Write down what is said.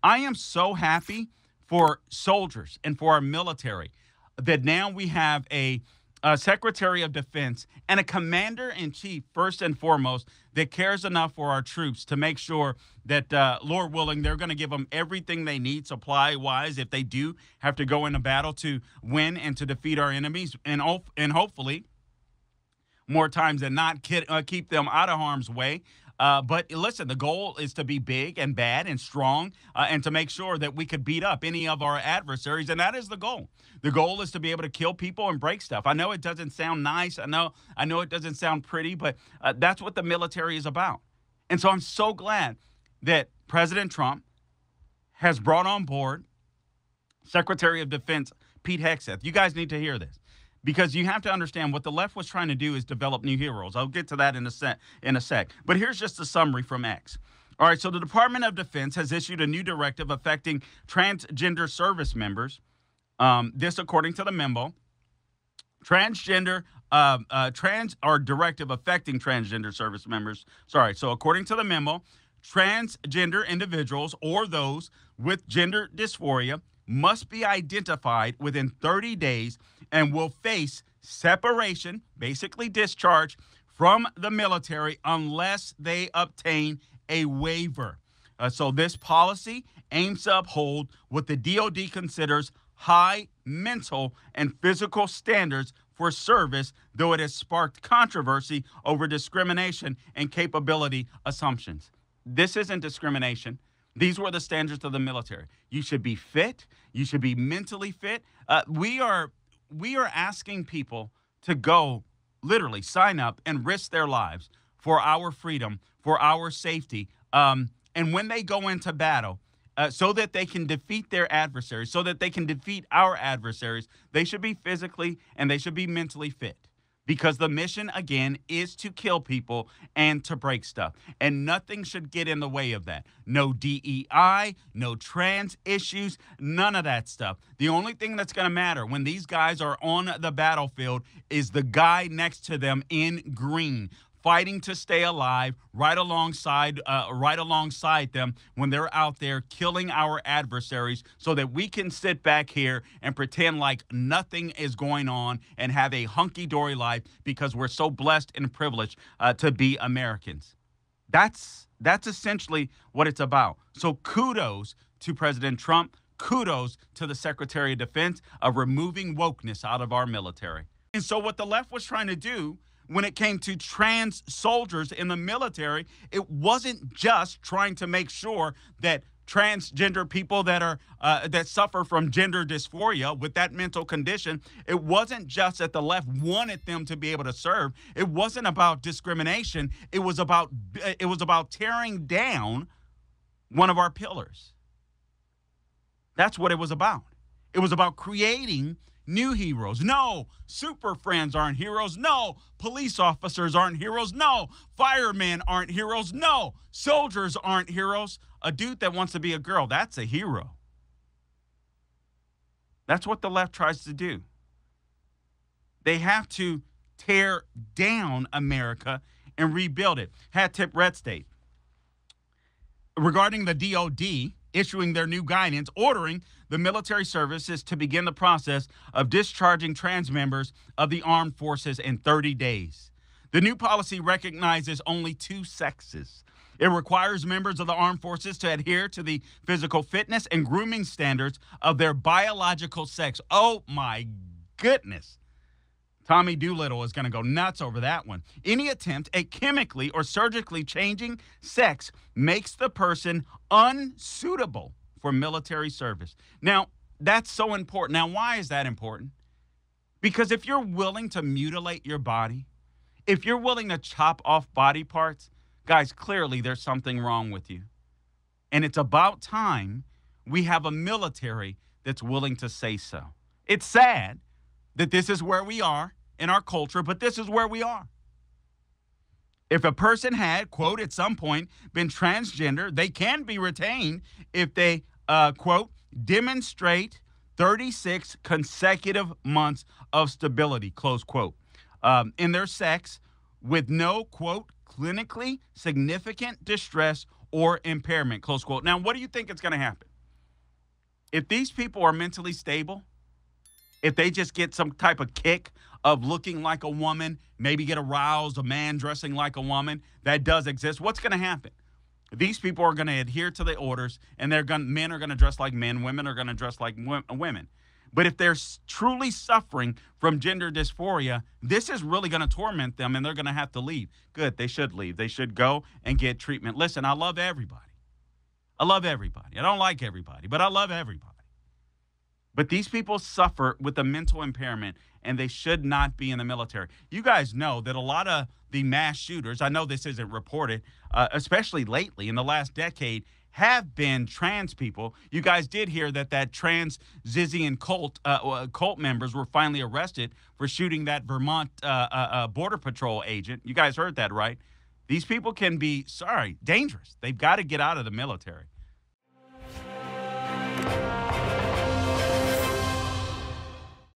I am so happy for soldiers and for our military that now we have a Secretary of Defense and a Commander in Chief, first and foremost, that cares enough for our troops to make sure that, Lord willing, they're going to give them everything they need supply wise if they do have to go into battle to win and to defeat our enemies. And hopefully, more times than not, keep them out of harm's way. But listen, the goal is to be big and bad and strong and to make sure that we could beat up any of our adversaries. And that is the goal. The goal is to be able to kill people and break stuff. I know it doesn't sound nice. I know it doesn't sound pretty, but that's what the military is about. And so I'm so glad that President Trump has brought on board Secretary of Defense Pete Hegseth. You guys need to hear this, because you have to understand what the left was trying to do is develop new heroes. I'll get to that in a sec. But here's just a summary from X. All right, so the Department of Defense has issued a new directive affecting transgender service members. This, according to the memo, directive affecting transgender service members. So according to the memo, transgender individuals or those with gender dysphoria must be identified within 30 days and will face separation, basically discharge, from the military unless they obtain a waiver. So this policy aims to uphold what the DoD considers high mental and physical standards for service, though it has sparked controversy over discrimination and capability assumptions. This isn't discrimination. These were the standards of the military. You should be fit. You should be mentally fit. We are asking people to go, literally sign up and risk their lives for our freedom, for our safety. And when they go into battle, so that they can defeat their adversaries, so that they can defeat our adversaries, they should be physically and they should be mentally fit. Because the mission, again, is to kill people and to break stuff. And nothing should get in the way of that. No DEI, no trans issues, none of that stuff. The only thing that's going to matter when these guys are on the battlefield is the guy next to them in green, fighting to stay alive right alongside them when they're out there killing our adversaries, so that we can sit back here and pretend like nothing is going on and have a hunky-dory life because we're so blessed and privileged to be Americans. That's essentially what it's about. So kudos to President Trump. Kudos to the Secretary of Defense of removing wokeness out of our military. And so what the left was trying to do when it came to trans soldiers in the military, it wasn't just trying to make sure that transgender people that suffer from gender dysphoria with that mental condition, it wasn't just that the left wanted them to be able to serve. It wasn't about discrimination. It was about tearing down one of our pillars. That's what it was about. It was about creating new heroes. No, super friends aren't heroes. No, police officers aren't heroes. No, firemen aren't heroes. No, soldiers aren't heroes. A dude that wants to be a girl, that's a hero. That's what the left tries to do. They have to tear down America and rebuild it. Hat tip red state. Regarding the DOD issuing their new guidance, ordering the military services to begin the process of discharging trans members of the armed forces in 30 days. The new policy recognizes only two sexes. It requires members of the armed forces to adhere to the physical fitness and grooming standards of their biological sex. Oh, my goodness. Tommy Doolittle is going to go nuts over that one. Any attempt at chemically or surgically changing sex makes the person unsuitable for military service. Now, that's so important. Now, why is that important? Because if you're willing to mutilate your body, if you're willing to chop off body parts, guys, clearly there's something wrong with you. And it's about time we have a military that's willing to say so. It's sad that this is where we are in our culture, but this is where we are. If a person had, quote, at some point been transgender, they can be retained if they, quote, demonstrate 36 consecutive months of stability, close quote, in their sex with no, quote, clinically significant distress or impairment, close quote. Now, what do you think is going to happen? If these people are mentally stable, if they just get some type of kick of looking like a woman, maybe get aroused, a man dressing like a woman, that does exist, what's going to happen? These people are going to adhere to the orders, and men are going to dress like men, women are going to dress like women. But if they're truly suffering from gender dysphoria, this is really going to torment them, and they're going to have to leave. Good, they should leave. They should go and get treatment. Listen, I love everybody. I love everybody. I don't like everybody, but I love everybody. But these people suffer with a mental impairment, and they should not be in the military. You guys know that a lot of the mass shooters, I know this isn't reported, especially lately in the last decade, have been trans people. You guys did hear that trans Zizian cult members were finally arrested for shooting that Vermont Border Patrol agent. You guys heard that, right? These people can be, dangerous. They've got to get out of the military.